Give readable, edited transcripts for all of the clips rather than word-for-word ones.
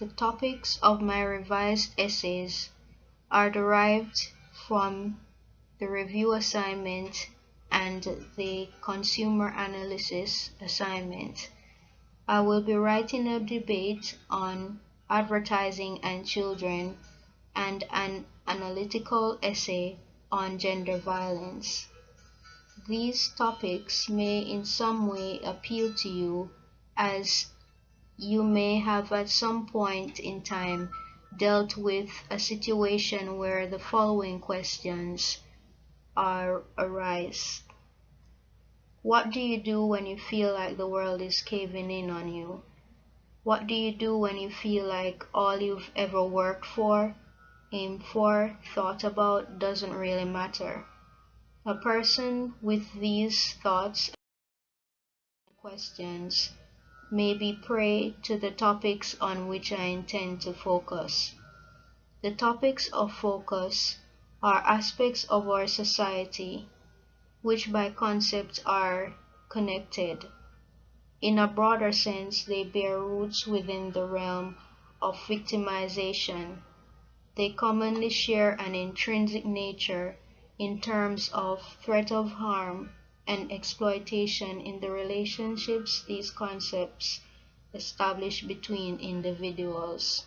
The topics of my revised essays are derived from the review assignment and the consumer analysis assignment. I will be writing a debate on advertising and children and an analytical essay on gender violence. These topics may in some way appeal to you, as you may have at some point in time dealt with a situation where the following questions arise. What do you do when you feel like the world is caving in on you? What do you do when you feel like all you've ever worked for, aimed for, thought about doesn't really matter? A person with these thoughts and questions may be prey to the topics on which I intend to focus. The topics of focus are aspects of our society which by concept are connected. In a broader sense, they bear roots within the realm of victimization. They commonly share an intrinsic nature in terms of threat of harm and exploitation in the relationships these concepts establish between individuals.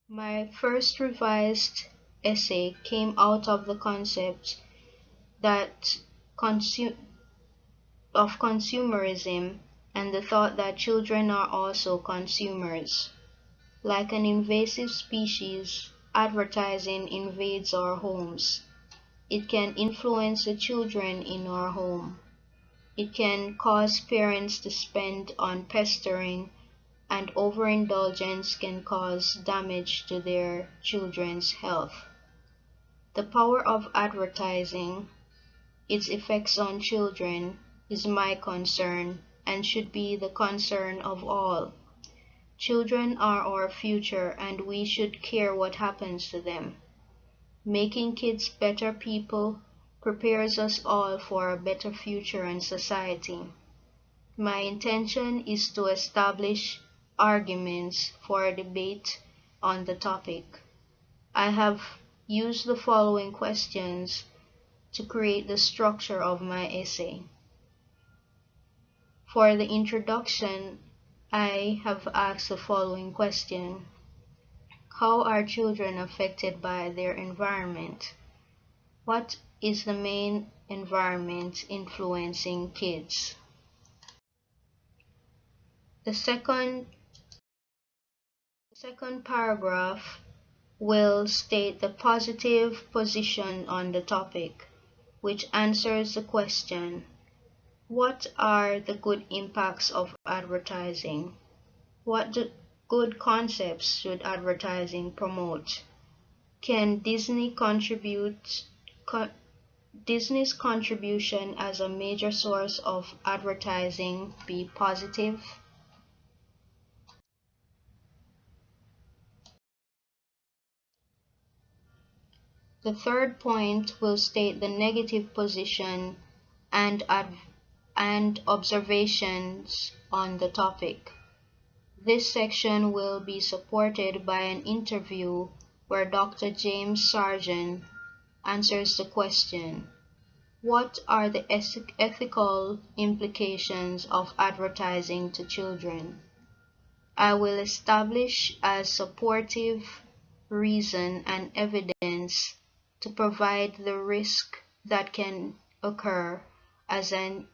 My first revised essay came out of the concept that of consumerism and the thought that children are also consumers. Like an invasive species, advertising invades our homes. It can influence the children in our home. It can cause parents to spend on pestering, and overindulgence can cause damage to their children's health. The power of advertising, its effects on children, is my concern and should be the concern of all. Children are our future and we should care what happens to them. Making kids better people prepares us all for a better future and society. My intention is to establish arguments for a debate on the topic. I have used the following questions to create the structure of my essay. For the introduction, I have asked the following question. How are children affected by their environment? What is the main environment influencing kids? The second paragraph will state the positive position on the topic, which answers the question, what are the good impacts of advertising? What good concepts should advertising promote? Can Disney's contribution as a major source of advertising be positive? The third point will state the negative position and observations on the topic. This section will be supported by an interview where Dr. James Sargent answers the question, what are the ethical implications of advertising to children? I will establish as supportive reason and evidence to provide the risk that can occur as a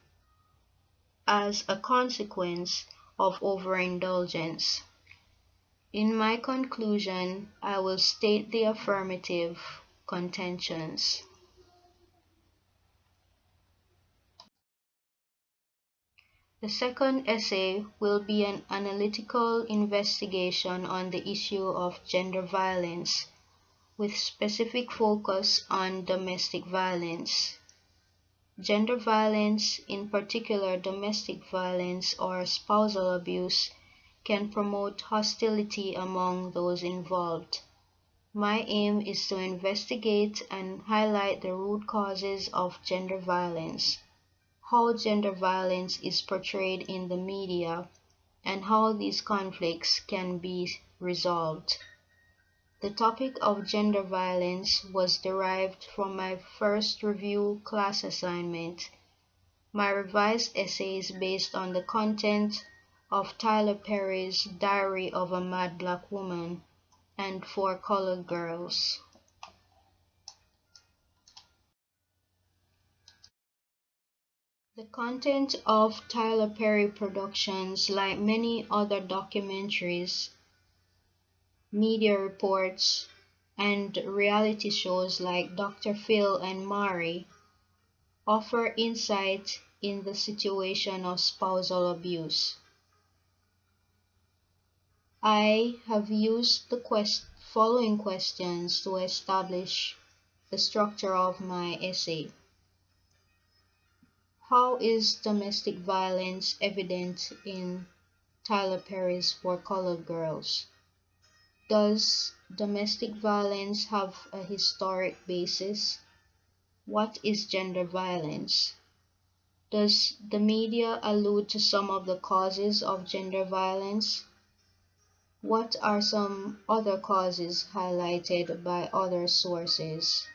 consequence of overindulgence. In my conclusion, I will state the affirmative contentions. The second essay will be an analytical investigation on the issue of gender violence, with specific focus on domestic violence. Gender violence, in particular domestic violence or spousal abuse, can promote hostility among those involved. My aim is to investigate and highlight the root causes of gender violence, how gender violence is portrayed in the media, and how these conflicts can be resolved. The topic of gender violence was derived from my first review class assignment. My revised essay is based on the content of Tyler Perry's Diary of a Mad Black Woman and For Colored Girls. The content of Tyler Perry Productions, like many other documentaries, media reports, and reality shows like Dr. Phil and Mari, offer insight in the situation of spousal abuse. I have used the following questions to establish the structure of my essay. How is domestic violence evident in Tyler Perry's For Colored Girls? Does domestic violence have a historic basis? What is gender violence? Does the media allude to some of the causes of gender violence? What are some other causes highlighted by other sources?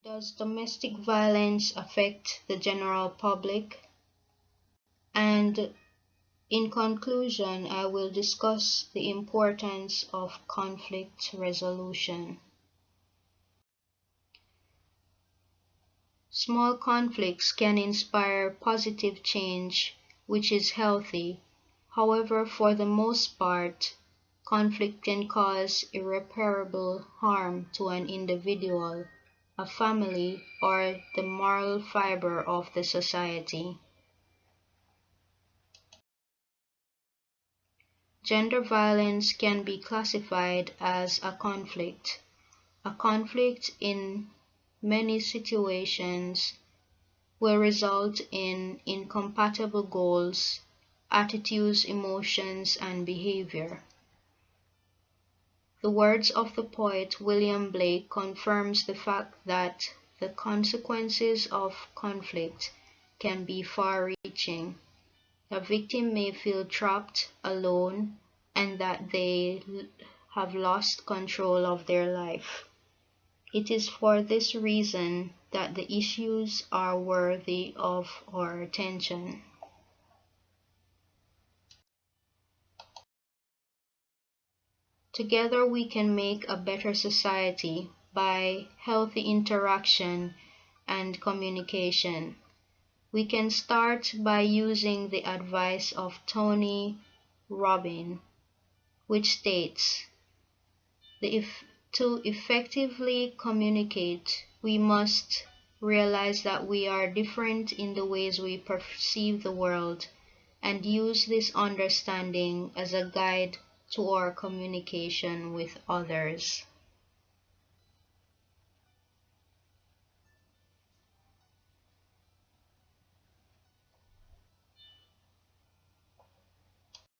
Does domestic violence affect the general public? And in conclusion, I will discuss the importance of conflict resolution. Small conflicts can inspire positive change, which is healthy. However, for the most part, conflict can cause irreparable harm to an individual, a family, or the moral fiber of the society. Gender violence can be classified as a conflict. A conflict in many situations will result in incompatible goals, attitudes, emotions, and behavior. The words of the poet William Blake confirms the fact that the consequences of conflict can be far-reaching. A victim may feel trapped, alone, and that they have lost control of their life. It is for this reason that the issues are worthy of our attention. Together we can make a better society by healthy interaction and communication. We can start by using the advice of Tony Robbins, which states, to effectively communicate, we must realize that we are different in the ways we perceive the world and use this understanding as a guide to our communication with others.